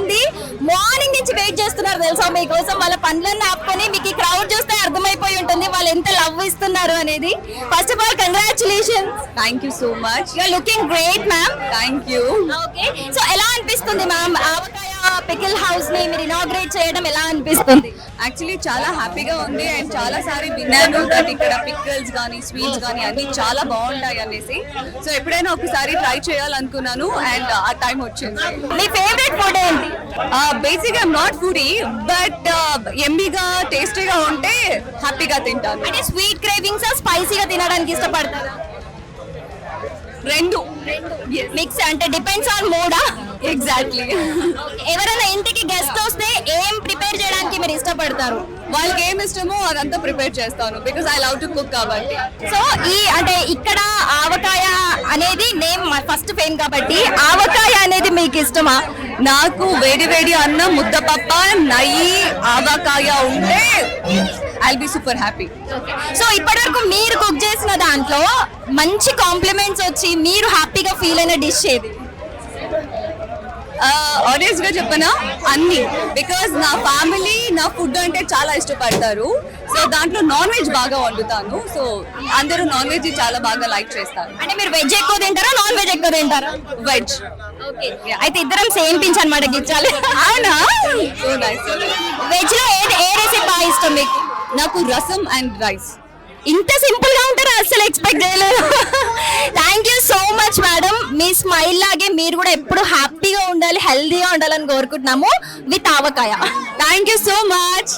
మంది మార్నింగ్ నుంచి వెయిట్ చేస్తున్నారు తెలుసా మీకోసం. వాళ్ళ పనులన్నీ ఆపుకొని మీకు ఈ క్రౌడ్ చూస్తే అర్థమైపోయి ఉంటుంది వాళ్ళు ఎంత లవ్ ఇస్తున్నారు అనేది. First of all congratulations. Thank you so much. You are looking great ma'am. Thank you. Okay, so ఎలా అనిపిస్తుంది మ్యామ్ ఆవకాయ పికిల్ హౌస్ ని మీరు ఇనాగ్రేట్ చేయడం ఎలా అనిపిస్తుంది? యాక్చువల్లీ చాలా హ్యాపీగా ఉంది అండ్ చాలా సారి విన్నాను దట్ ఇక్కడ పిక్కల్స్ కానీ స్వీట్స్ కానీ అన్ని చాలా బాగుంటాయి అనేసి. సో ఎప్పుడైనా ఒకసారి ట్రై చేయాలనుకున్నాను అండ్ ఆ టైం వచ్చింది. మీ ఫేవరెట్ ఫుడ్ ఏంటి? Basic I'm not foodie but ఎమ్మీగా టేస్టీగా ఉంటే హ్యాపీగా తింటాను. అంటే స్వీట్ క్రేవింగ్స్ స్పైసీగా తినడానికి ఇష్టపడతారా? రెండు మిక్స్ అంటే డిపెండ్స్ ఆన్ మూడా? ఎగ్జాక్ట్లీ. ఎవరైనా ఇంటికి గెస్ట్ వస్తే ఏం ప్రిపేర్ చేయడానికి మీరు ఇష్టపడతారు? వాళ్ళకి ఏమి ఇష్టమో అదంతా ప్రిపేర్ చేస్తాను because I love to cook కాబట్టి. సో ఈ అంటే ఇక్కడ ఆవకాయ అనేది నేమ్ ఫస్ట్ ఫేమ్ కాబట్టి ఆవకాయ అనేది మీకు ఇష్టమా? నాకు వేడి వేడి అన్నం ముద్దపప్ప నెయ్యి ఆవకాయ ఉంటే I'll be super happy. So ఇప్పటివరకు మీరు కుక్ చేసిన దాంట్లో మంచి కాంప్లిమెంట్స్ వచ్చి మీరు హ్యాపీగా ఫీల్ అయిన డిష్ ఏది? ఆనెస్ట్ గా చెప్పనా అన్ని, బికాస్ నా ఫ్యామిలీ నా ఫుడ్ అంటే చాలా ఇష్టపడతారు. సో దాంట్లో నాన్ వెజ్ బాగా వండుతాను. సో అందరూ నాన్ వెజ్ చాలా బాగా లైక్ చేస్తారు. అంటే మీరు వెజ్ ఎక్కువ తింటారా నాన్ వెజ్ ఎక్కువ తింటారా? వెజ్. అయితే ఇద్దరం సేమ్ పించ్ అనమాట గిచ్చాలి. అవునా? So nice. వెజ్ లో ఏ రెసిపీ బాగా ఇష్టం మీకు? నాకు రసం అండ్ రైస్. ఇంత సింపుల్ గా ఉంటారా? అసలు ఎక్స్పెక్ట్ చేయలేదు. Thank you so much madam. Me smile లాగే మీరు కూడా ఎప్పుడు హ్యాపీగా ఉండాలి, హెల్దీగా ఉండాలని కోరుకుంటున్నాము with avakaya. Thank you so much.